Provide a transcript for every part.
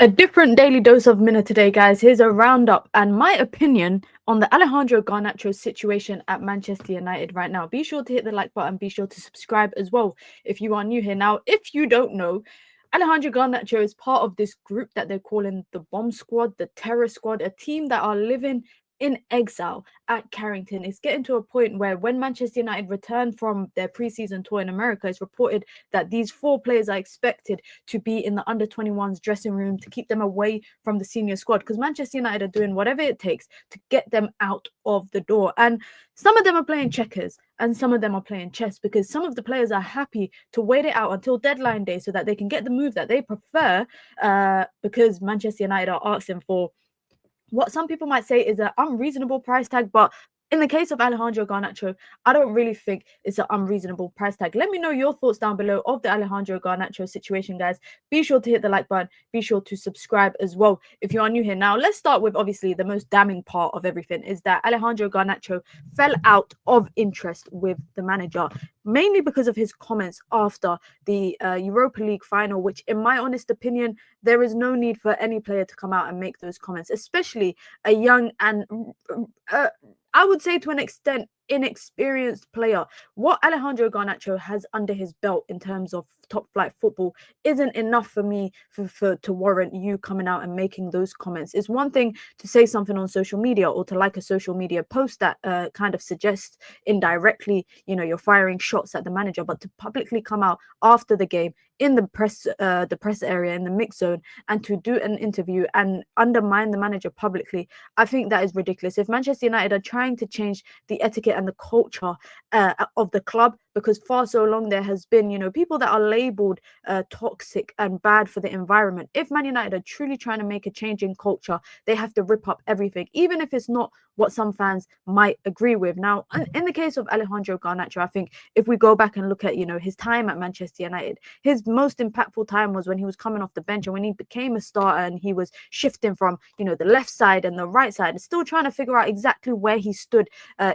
A different daily dose of Minna today, guys. Here's a roundup and my opinion on the Alejandro Garnacho situation at Manchester United right now. Be sure to hit the like button. Be sure to subscribe as well if you are new here. Now, if you don't know, Alejandro Garnacho is part of this group that they're calling the Bomb Squad, the Terror Squad, a team that are living in exile at Carrington. It's getting to a point where when Manchester United return from their preseason tour in America, it's reported that these 4 players are expected to be in the under-21s dressing room to keep them away from the senior squad, because Manchester United are doing whatever it takes to get them out of the door. And some of them are playing checkers and some of them are playing chess, because some of the players are happy to wait it out until deadline day so that they can get the move that they prefer, because Manchester United are asking for what some people might say is an unreasonable price tag. But in the case of Alejandro Garnacho, I don't really think it's an unreasonable price tag. Let me know your thoughts down below of the Alejandro Garnacho situation, guys. Be sure to hit the like button. Be sure to subscribe as well if you are new here. Now, let's start with obviously the most damning part of everything is that Alejandro Garnacho fell out of interest with the manager, mainly because of his comments after the Europa League final, which in my honest opinion, there is no need for any player to come out and make those comments, especially a young and I would say to an extent inexperienced player. What Alejandro Garnacho has under his belt in terms of top flight football isn't enough for me to warrant you coming out and making those comments. It's one thing to say something on social media or to like a social media post that kind of suggests indirectly, you're firing shots at the manager, but to publicly come out after the game in the press area, in the mix zone, and to do an interview and undermine the manager publicly, I think that is ridiculous. If Manchester United are trying to change the etiquette and the culture of the club, because far so long there has been, people that are labeled toxic and bad for the environment. If Man United are truly trying to make a change in culture, they have to rip up everything, even if it's not what some fans might agree with. Now, in the case of Alejandro Garnacho, I think if we go back and look at, his time at Manchester United, his most impactful time was when he was coming off the bench and when he became a starter and he was shifting from, the left side and the right side and still trying to figure out exactly where he stood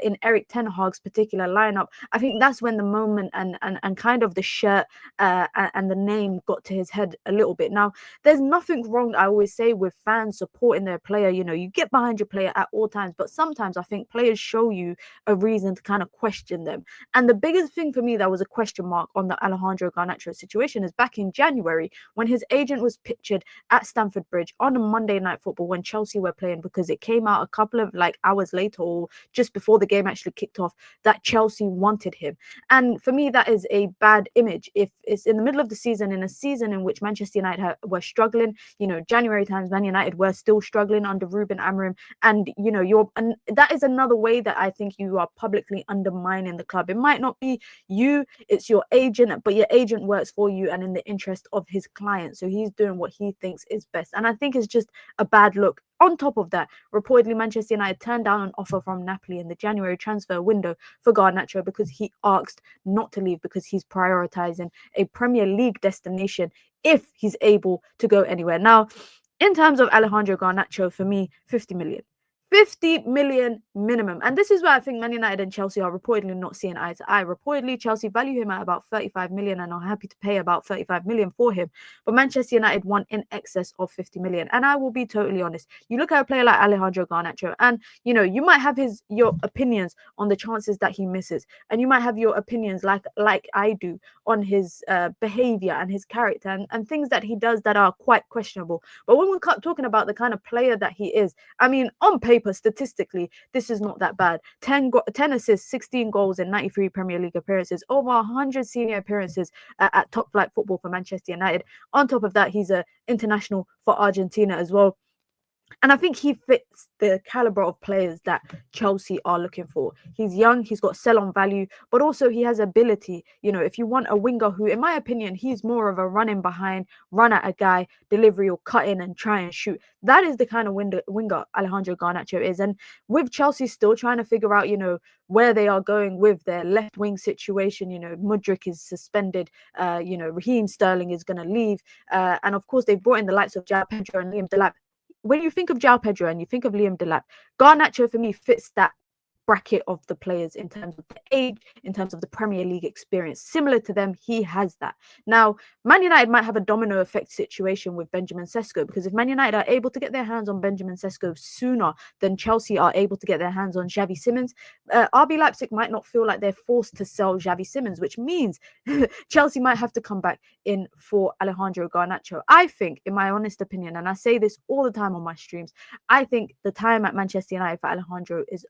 in Erik ten Hag's particular lineup. I think that's when the moment and kind of the shirt and the name got to his head a little bit. Now, there's nothing wrong, I always say, with fans supporting their player. You get behind your player at all times, but sometimes I think players show you a reason to kind of question them. And the biggest thing for me that was a question mark on the Alejandro Garnacho situation is back in January when his agent was pictured at Stamford Bridge on a Monday Night Football when Chelsea were playing, because it came out a couple of hours later or just before the game actually kicked off that Chelsea wanted him. And for me, that is a bad image. If it's in the middle of the season, in a season in which Manchester United were struggling, January times, Man United were still struggling under Ruben Amorim, and and that is another way that I think you are publicly undermining the club. It might not be you, it's your agent, but your agent works for you and in the interest of his client, so he's doing what he thinks is best, and I think it's just a bad look. On top of that, reportedly Manchester United turned down an offer from Napoli in the January transfer window for Garnacho because he asked not to leave, because he's prioritizing a Premier League destination if he's able to go anywhere. Now, in terms of Alejandro Garnacho, for me, 50 million. 50 million minimum. And this is where I think Man United and Chelsea are reportedly not seeing eye to eye. Reportedly, Chelsea value him at about 35 million and are happy to pay about 35 million for him. But Manchester United want in excess of 50 million. And I will be totally honest. You look at a player like Alejandro Garnacho and, you might have your opinions on the chances that he misses. And you might have your opinions like I do on his behavior and his character and things that he does that are quite questionable. But when we're talking about the kind of player that he is, I mean, on paper, statistically, this is not that bad. 10 assists, 16 goals in 93 Premier League appearances, over 100 senior appearances at top flight football for Manchester United. On top of that, he's an international for Argentina as well. And I think he fits the caliber of players that Chelsea are looking for. He's young, he's got sell-on value, but also he has ability. If you want a winger who, in my opinion, he's more of a running behind, run at a guy, delivery or cut in and try and shoot. That is the kind of winger Alejandro Garnacho is. And with Chelsea still trying to figure out, where they are going with their left wing situation, Mudryk is suspended, Raheem Sterling is going to leave. And of course, they've brought in the likes of João Pedro and Liam Delap. When you think of João Pedro and you think of Liam Delap, Garnacho for me fits that bracket of the players in terms of the age, in terms of the Premier League experience. Similar to them, he has that. Now, Man United might have a domino effect situation with Benjamin Sesko, because if Man United are able to get their hands on Benjamin Sesko sooner than Chelsea are able to get their hands on Xavi Simons, RB Leipzig might not feel like they're forced to sell Xavi Simons, which means Chelsea might have to come back in for Alejandro Garnacho. I think, in my honest opinion, and I say this all the time on my streams, I think the time at Manchester United for Alejandro is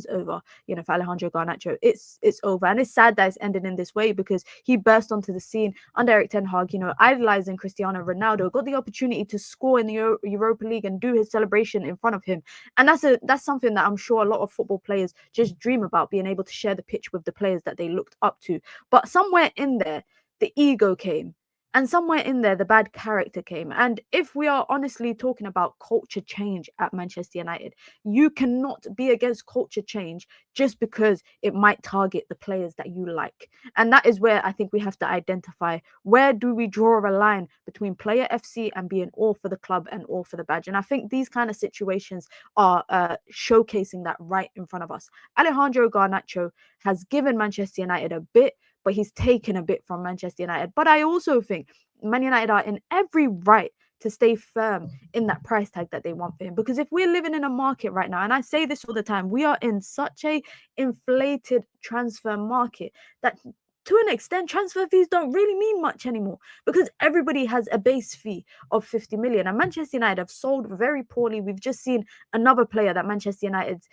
over. You know, for Alejandro Garnacho, it's over, and it's sad that it's ended in this way, because he burst onto the scene under Eric Ten Hag, you know, idolizing Cristiano Ronaldo, got the opportunity to score in the Europa League and do his celebration in front of him, and that's something that I'm sure a lot of football players just dream about, being able to share the pitch with the players that they looked up to. But somewhere in there, the ego came. And somewhere in there, the bad character came. And if we are honestly talking about culture change at Manchester United, you cannot be against culture change just because it might target the players that you like. And that is where I think we have to identify, where do we draw a line between player FC and being all for the club and all for the badge. And I think these kind of situations are showcasing that right in front of us. Alejandro Garnacho has given Manchester United a bit, but he's taken a bit from Manchester United. But I also think Man United are in every right to stay firm in that price tag that they want for him. Because if we're living in a market right now, and I say this all the time, we are in such a inflated transfer market that to an extent, transfer fees don't really mean much anymore, because everybody has a base fee of 50 million. And Manchester United have sold very poorly. We've just seen another player that Manchester United's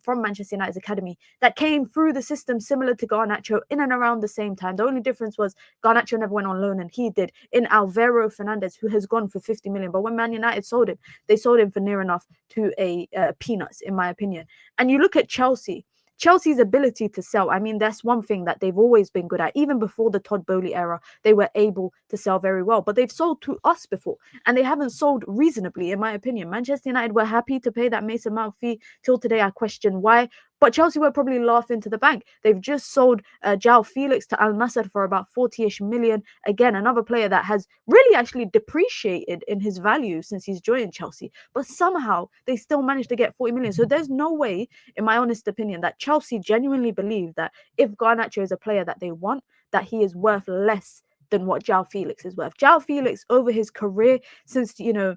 from Manchester United's academy that came through the system similar to Garnacho in and around the same time. The only difference was Garnacho never went on loan and he did, in Alvaro Fernandez, who has gone for 50 million. But when Man United sold him, they sold him for near enough to a peanuts, in my opinion. And you look at Chelsea's ability to sell, I mean, that's one thing that they've always been good at. Even before the Todd Bowley era, they were able to sell very well. But they've sold to us before, and they haven't sold reasonably, in my opinion. Manchester United were happy to pay that Mason Mount fee. Till today, I question why. But Chelsea were probably laughing to the bank. They've just sold João Felix to Al Nassr for about 40-ish million. Again, another player that has really actually depreciated in his value since he's joined Chelsea. But somehow, they still managed to get 40 million. So there's no way, in my honest opinion, that Chelsea genuinely believe that if Garnacho is a player that they want, that he is worth less than what João Felix is worth. João Felix, over his career, since, you know,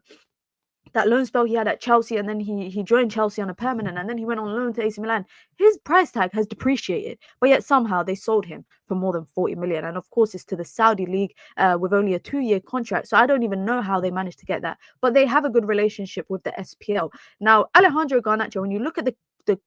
that loan spell he had at Chelsea, and then he joined Chelsea on a permanent, and then he went on loan to AC Milan, his price tag has depreciated, but yet somehow they sold him for more than 40 million. And of course, it's to the Saudi league with only a 2-year contract. So I don't even know how they managed to get that, but they have a good relationship with the SPL. Now, Alejandro Garnacho, when you look at the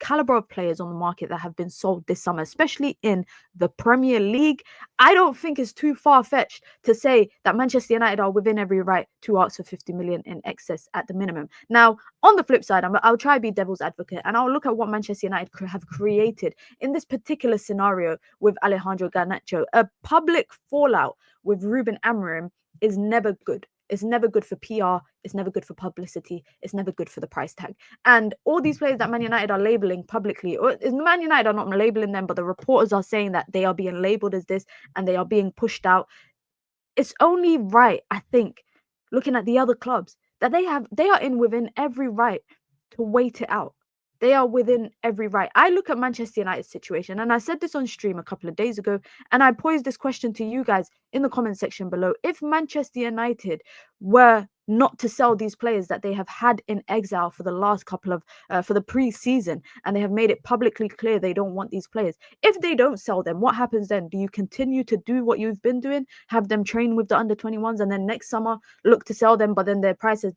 caliber of players on the market that have been sold this summer, especially in the Premier League, I don't think it's too far-fetched to say that Manchester United are within every right to ask for 50 million in excess at the minimum. Now, on the flip side, I'll try to be devil's advocate, and I'll look at what Manchester United have created in this particular scenario with Alejandro Garnacho. A public fallout with Ruben Amorim is never good. It's never good for PR. It's never good for publicity. It's never good for the price tag. And all these players that Man United are labeling publicly, or Man United are not labeling them, but the reporters are saying that they are being labeled as this and they are being pushed out. It's only right, I think, looking at the other clubs, that they are in within every right to wait it out. They are within every right. I look at Manchester United's situation, and I said this on stream a couple of days ago, and I posed this question to you guys in the comment section below. If Manchester United were not to sell these players that they have had in exile for the last couple of for the pre-season, and they have made it publicly clear they don't want these players, if they don't sell them, what happens then? Do you continue to do what you've been doing, have them train with the under-21s, and then next summer look to sell them, but then their price has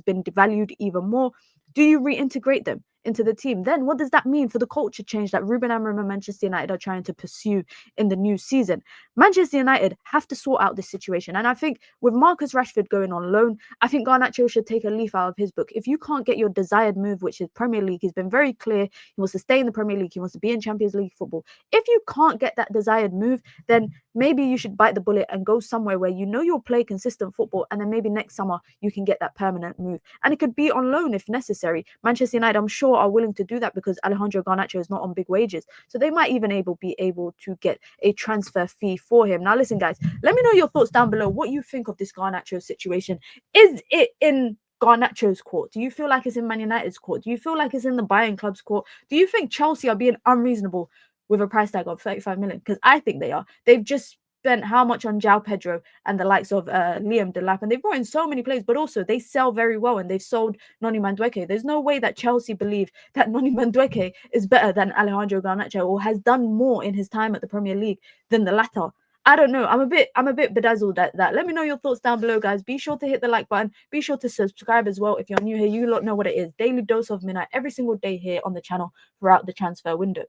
been devalued even more? Do you reintegrate them into the team? Then what does that mean for the culture change that Ruben Amorim and Manchester United are trying to pursue in the new season? Manchester United have to sort out this situation. And I think with Marcus Rashford going on loan, I think Garnacho should take a leaf out of his book. If you can't get your desired move, which is Premier League, he's been very clear. He wants to stay in the Premier League. He wants to be in Champions League football. If you can't get that desired move, then maybe you should bite the bullet and go somewhere where you know you'll play consistent football, and then maybe next summer you can get that permanent move. And it could be on loan if necessary. Manchester United, I'm sure, are willing to do that because Alejandro Garnacho is not on big wages. So they might even be able to get a transfer fee for him. Now, listen, guys, let me know your thoughts down below. What you think of this Garnacho situation? Is it in Garnacho's court? Do you feel like it's in Man United's court? Do you feel like it's in the Bayern club's court? Do you think Chelsea are being unreasonable with a price tag of 35 million? Because I think they are. They've just spent how much on João Pedro and the likes of Liam Delap, and they've brought in so many players, but also they sell very well, and they've sold Noni Madueke. There's no way that Chelsea believe that Noni Madueke is better than Alejandro Garnacho or has done more in his time at the Premier League than the latter. I don't know. I'm a bit bedazzled at that. Let me know your thoughts down below, guys. Be sure to hit the like button. Be sure to subscribe as well. If you're new here, you lot know what it is. Daily dose of midnight every single day here on the channel throughout the transfer window.